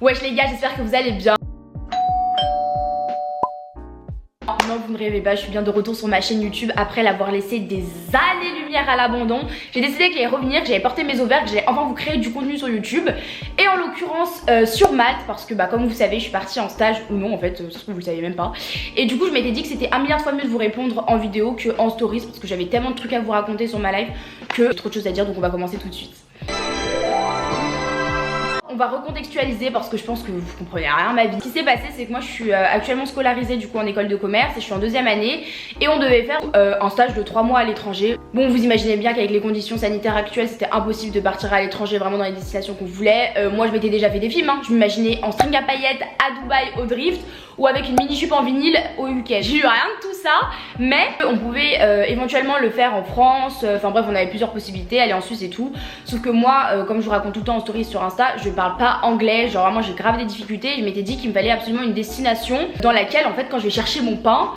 Wesh les gars, j'espère que vous allez bien. Non, vous ne rêvez pas, je suis bien de retour sur ma chaîne YouTube après l'avoir laissé des années-lumière à l'abandon. J'ai décidé que j'allais revenir, que j'allais porter mes ovaires, que j'allais enfin vous créer du contenu sur YouTube. Et en l'occurrence sur Malte, parce que comme vous savez, je suis partie en stage, ou non en fait, ça se trouve vous le savez même pas. Et du coup je m'étais dit que c'était 1 milliard de fois mieux de vous répondre en vidéo qu'en stories, parce que j'avais tellement de trucs à vous raconter sur ma live que j'ai trop de choses à dire, donc on va commencer tout de suite. On va recontextualiser parce que je pense que vous comprenez rien à ma vie. Ce qui s'est passé, c'est que moi je suis actuellement scolarisée du coup en école de commerce et je suis en 2e année et on devait faire un stage de 3 mois à l'étranger. Bon, vous imaginez bien qu'avec les conditions sanitaires actuelles, c'était impossible de partir à l'étranger vraiment dans les destinations qu'on voulait. Moi je m'étais déjà fait des films, hein. Je m'imaginais en string à paillettes à Dubaï au drift ou avec une mini jupe en vinyle au UK. J'ai eu rien de tout ça, mais on pouvait éventuellement le faire en France. Enfin bref, on avait plusieurs possibilités, aller en Suisse et tout. Sauf que moi, comme je vous raconte tout le temps en stories sur Insta, je parle pas anglais. Genre vraiment, j'ai grave des difficultés. Je m'étais dit qu'il me fallait absolument une destination dans laquelle, en fait, quand je vais chercher mon pain,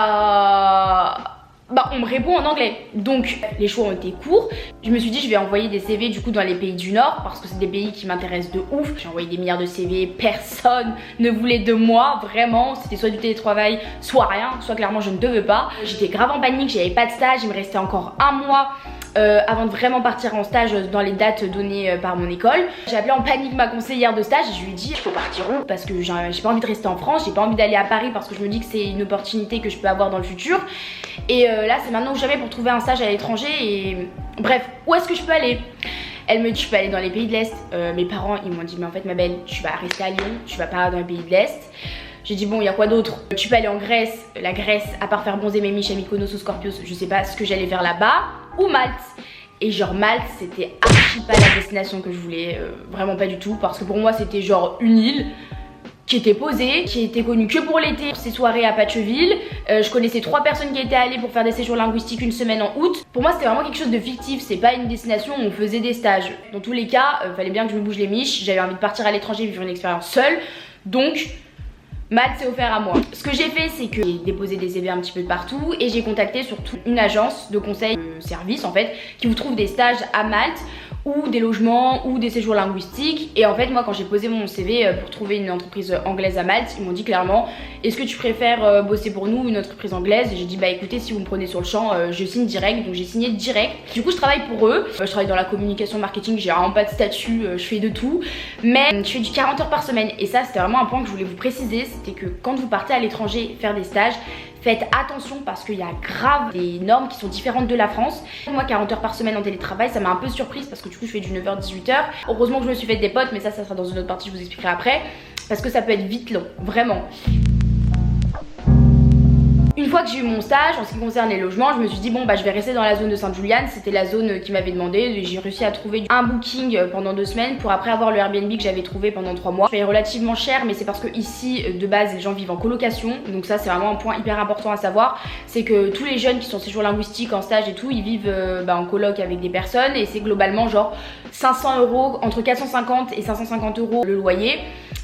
on me répond en anglais. Donc les choix ont été courts. Je me suis dit je vais envoyer des CV du coup dans les pays du Nord parce que c'est des pays qui m'intéressent de ouf. J'ai envoyé des milliards de CV, personne ne voulait de moi, vraiment. C'était soit du télétravail, soit rien, soit clairement je ne devais pas. J'étais grave en panique, j'avais pas de stage, il me restait encore 1 mois avant de vraiment partir en stage dans les dates données par mon école. J'ai appelé en panique ma conseillère de stage et je lui ai dit il faut partir où, parce que j'ai pas envie de rester en France, j'ai pas envie d'aller à Paris parce que je me dis que c'est une opportunité que je peux avoir dans le futur. Et là c'est maintenant ou jamais pour trouver un stage à l'étranger et bref, où est-ce que je peux aller? Elle me dit je peux aller dans les pays de l'Est. Mes parents ils m'ont dit mais en fait ma belle tu vas rester à Lyon, tu vas pas dans les pays de l'Est. J'ai dit bon il y a quoi d'autre? Tu peux aller en Grèce, la Grèce à part faire bronzer mes miches à Mykonos ou Scorpios, je sais pas ce que j'allais faire là-bas, ou Malte. Et genre Malte c'était archi pas la destination que je voulais, vraiment pas du tout, parce que pour moi c'était genre une île qui était posée, qui était connue que pour l'été, pour ses soirées à Patcheville. Je connaissais 3 personnes qui étaient allées pour faire des séjours linguistiques une semaine en août. Pour moi c'était vraiment quelque chose de fictif, c'est pas une destination où on faisait des stages. Dans tous les cas, fallait bien que je me bouge les miches, j'avais envie de partir à l'étranger vivre une expérience seule, donc Malte s'est offert à moi. Ce que j'ai fait c'est que j'ai déposé des CV un petit peu de partout et j'ai contacté surtout une agence de conseil de service en fait qui vous trouve des stages à Malte ou des logements ou des séjours linguistiques. Et en fait moi quand j'ai posé mon CV pour trouver une entreprise anglaise à Malte, ils m'ont dit clairement est-ce que tu préfères bosser pour nous ou une entreprise anglaise? Et j'ai dit bah écoutez si vous me prenez sur le champ je signe direct, donc j'ai signé direct. Du coup je travaille pour eux, je travaille dans la communication marketing, j'ai vraiment pas de statut, je fais de tout, mais je fais du 40 heures par semaine et ça c'était vraiment un point que je voulais vous préciser, c'était que quand vous partez à l'étranger faire des stages, faites attention parce qu'il y a grave des normes qui sont différentes de la France. Moi 40 heures par semaine en télétravail ça m'a un peu surprise parce que du coup je fais du 9h-18h. Heureusement que je me suis fait des potes mais ça sera dans une autre partie, je vous expliquerai après. Parce que ça peut être vite long, vraiment. Une fois que j'ai eu mon stage, en ce qui concerne les logements, je me suis dit bon bah je vais rester dans la zone de Sainte-Juliane, c'était la zone qui m'avait demandé et j'ai réussi à trouver un booking pendant 2 semaines pour après avoir le Airbnb que j'avais trouvé pendant 3 mois. Je paye relativement cher mais c'est parce que ici de base les gens vivent en colocation, donc ça c'est vraiment un point hyper important à savoir, c'est que tous les jeunes qui sont en séjour linguistique, en stage et tout, ils vivent en coloc avec des personnes et c'est globalement genre 500 €, entre 450 et 550 € le loyer.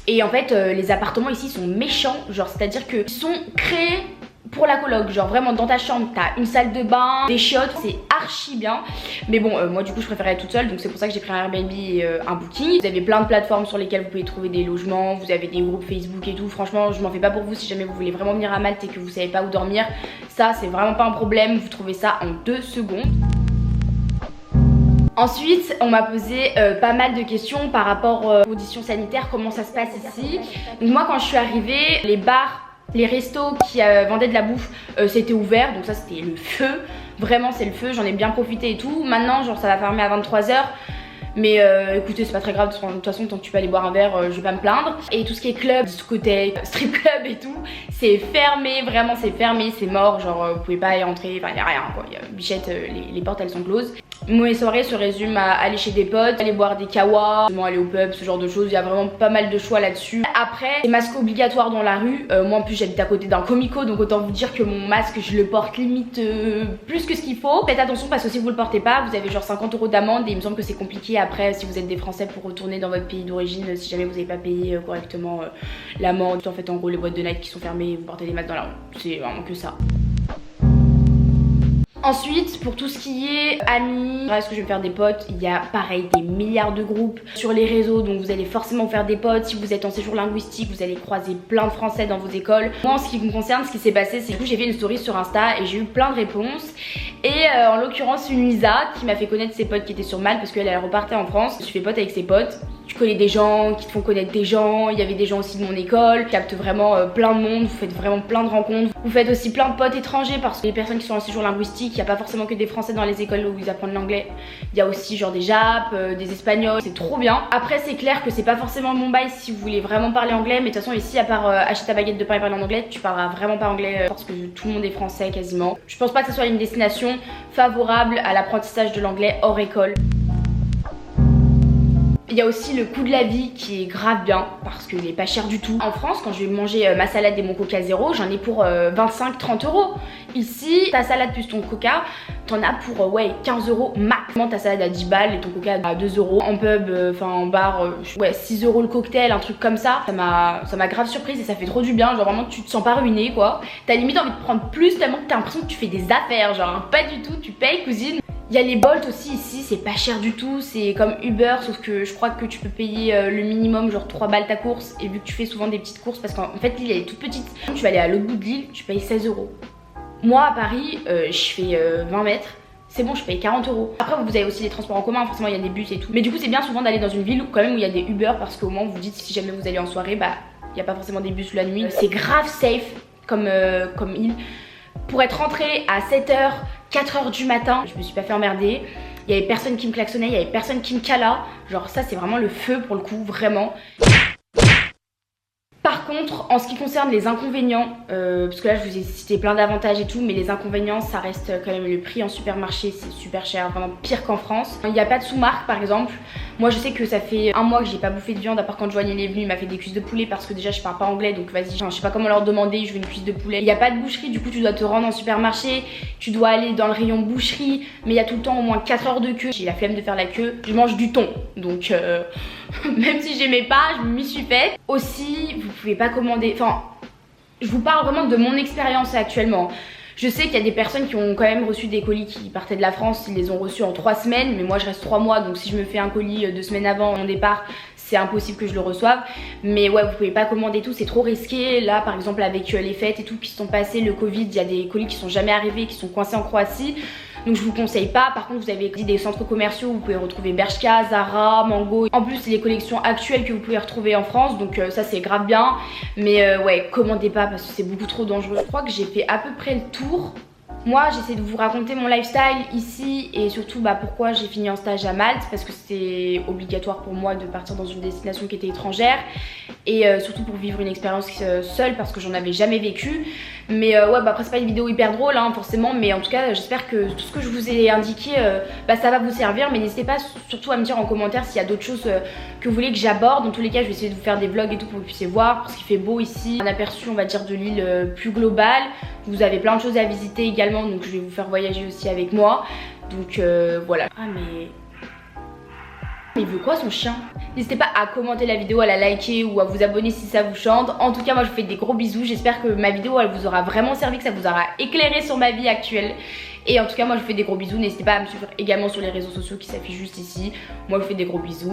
Et en fait les appartements ici sont méchants, genre c'est à dire qu'ils sont créés pour la coloc, genre vraiment dans ta chambre t'as une salle de bain, des chiottes, c'est archi bien. Mais bon moi du coup je préférais être toute seule, donc c'est pour ça que j'ai pris un Airbnb et un booking. Vous avez plein de plateformes sur lesquelles vous pouvez trouver des logements, vous avez des groupes Facebook et tout. Franchement je m'en fais pas pour vous si jamais vous voulez vraiment venir à Malte et que vous savez pas où dormir, ça c'est vraiment pas un problème, vous trouvez ça en 2 secondes. Ensuite, on m'a posé pas mal de questions par rapport aux conditions sanitaires, comment ça se passe ici. Donc moi quand je suis arrivée, les bars, les restos qui vendaient de la bouffe c'était ouvert, donc ça c'était le feu, vraiment c'est le feu, j'en ai bien profité et tout. Maintenant genre ça va fermer à 23h, mais écoutez c'est pas très grave, de toute façon tant que tu peux aller boire un verre je vais pas me plaindre. Et tout ce qui est club, discothèque, strip club et tout, c'est fermé, vraiment c'est fermé, c'est mort, genre vous pouvez pas y entrer, enfin y a rien quoi, bichette, les portes elles sont closes. Mes soirées se résument à aller chez des potes, aller boire des kawas, aller au pub, ce genre de choses. Il y a vraiment pas mal de choix là-dessus. Après, les masques obligatoires dans la rue. Moi en plus j'habite à côté d'un comico, donc autant vous dire que mon masque je le porte limite plus que ce qu'il faut. Faites attention parce que si vous le portez pas, vous avez genre 50 € d'amende et il me semble que c'est compliqué après si vous êtes des Français pour retourner dans votre pays d'origine si jamais vous n'avez pas payé correctement l'amende. En fait en gros les boîtes de night qui sont fermées, vous portez des masques dans la rue. C'est vraiment que ça. Ensuite, pour tout ce qui est amis, est-ce que je vais me faire des potes, il y a pareil des milliards de groupes sur les réseaux, donc vous allez forcément faire des potes. Si vous êtes en séjour linguistique, vous allez croiser plein de français dans vos écoles. Moi, en ce qui me concerne, ce qui s'est passé, c'est que j'ai fait une story sur Insta et j'ai eu plein de réponses. Et en l'occurrence, une Lisa qui m'a fait connaître ses potes qui étaient sur Malte parce qu'elle repartait en France. Je fais pote avec ses potes. Tu connais des gens qui te font connaître des gens. Il y avait des gens aussi de mon école. Tu captes vraiment plein de monde. Vous faites vraiment plein de rencontres. Vous faites aussi plein de potes étrangers parce que les personnes qui sont en séjour linguistique, il n'y a pas forcément que des Français dans les écoles où ils apprennent l'anglais. Il y a aussi genre des Japs, des Espagnols. C'est trop bien. Après, c'est clair que c'est pas forcément mon bail si vous voulez vraiment parler anglais. Mais de toute façon, ici, à part acheter ta baguette de pain et parler en anglais, tu parleras vraiment pas anglais parce que tout le monde est français quasiment. Je pense pas que ce soit une destination favorable à l'apprentissage de l'anglais hors école. Il y a aussi le coût de la vie qui est grave bien parce qu'il est pas cher du tout. En France, quand je vais manger ma salade et mon coca zéro, j'en ai pour 25-30 euros. Ici, ta salade plus ton coca, t'en as pour 15 euros max. Ta salade à 10 balles et ton coca à 2 euros. En pub, en bar, 6 euros le cocktail, un truc comme ça. Ça m'a grave surprise et ça fait trop du bien. Genre vraiment, tu te sens pas ruiné quoi. T'as limite envie de prendre plus tellement que t'as l'impression que tu fais des affaires. Genre, pas du tout, tu payes cousine. Il y a les Bolt aussi ici, c'est pas cher du tout, c'est comme Uber sauf que je crois que tu peux payer le minimum genre 3 balles ta course et vu que tu fais souvent des petites courses parce qu'en fait l'île elle est toute petite, tu vas aller à l'autre bout de l'île, tu payes 16 euros. Moi à Paris, je fais 20 mètres, c'est bon je paye 40 euros. Après vous avez aussi les transports en commun, forcément il y a des bus et tout. Mais du coup c'est bien souvent d'aller dans une ville où quand même où il y a des Uber parce qu'au moins vous dites si jamais vous allez en soirée, bah il n'y a pas forcément des bus la nuit. C'est grave safe comme île. Pour être rentrée à 7h, 4h du matin, je me suis pas fait emmerder. Il y avait personne qui me klaxonnait, il y avait personne qui me cala. Genre ça c'est vraiment le feu pour le coup, vraiment. Par contre, en ce qui concerne les inconvénients, parce que là je vous ai cité plein d'avantages et tout, mais les inconvénients ça reste quand même le prix en supermarché, c'est super cher, vraiment pire qu'en France. Il n'y a pas de sous-marque par exemple. Moi je sais que ça fait un mois que j'ai pas bouffé de viande, à part quand Joanne est venue, il m'a fait des cuisses de poulet parce que déjà je parle pas anglais donc vas-y, je sais pas comment leur demander, je veux une cuisse de poulet. Il n'y a pas de boucherie, du coup tu dois te rendre en supermarché, tu dois aller dans le rayon boucherie, mais il y a tout le temps au moins 4 heures de queue. J'ai la flemme de faire la queue, je mange du thon, donc même si j'aimais pas, je m'y suis faite. Aussi, vous pouvez pas commander, enfin, je vous parle vraiment de mon expérience actuellement. Je sais qu'il y a des personnes qui ont quand même reçu des colis qui partaient de la France, ils les ont reçus en 3 semaines, mais moi je reste 3 mois, donc si je me fais un colis 2 semaines avant mon départ, c'est impossible que je le reçoive. Mais ouais, vous pouvez pas commander tout, c'est trop risqué. Là par exemple avec les fêtes et tout qui se sont passées, le Covid, il y a des colis qui sont jamais arrivés, qui sont coincés en Croatie. Donc je vous conseille pas. Par contre vous avez des centres commerciaux où vous pouvez retrouver Bershka, Zara, Mango. En plus c'est les collections actuelles que vous pouvez retrouver en France, donc ça c'est grave bien. Mais ouais, commandez pas parce que c'est beaucoup trop dangereux. Je crois que j'ai fait à peu près le tour. Moi j'essaie de vous raconter mon lifestyle ici et surtout pourquoi j'ai fini en stage à Malte, parce que c'était obligatoire pour moi de partir dans une destination qui était étrangère et surtout pour vivre une expérience seule parce que j'en avais jamais vécu. Mais ouais après c'est pas une vidéo hyper drôle hein, forcément, mais en tout cas j'espère que tout ce que je vous ai indiqué ça va vous servir. Mais n'hésitez pas surtout à me dire en commentaire s'il y a d'autres choses que vous voulez que j'aborde. Dans tous les cas je vais essayer de vous faire des vlogs et tout pour que vous puissiez voir parce qu'il fait beau ici. Un aperçu on va dire de l'île plus global. Vous avez plein de choses à visiter également, donc je vais vous faire voyager aussi avec moi. Donc voilà. Ah mais il veut quoi son chien? N'hésitez pas à commenter la vidéo, à la liker ou à vous abonner si ça vous chante. En tout cas moi je vous fais des gros bisous. J'espère que ma vidéo elle vous aura vraiment servi, que ça vous aura éclairé sur ma vie actuelle. Et en tout cas moi je vous fais des gros bisous. N'hésitez pas à me suivre également sur les réseaux sociaux qui s'affichent juste ici. Moi je vous fais des gros bisous.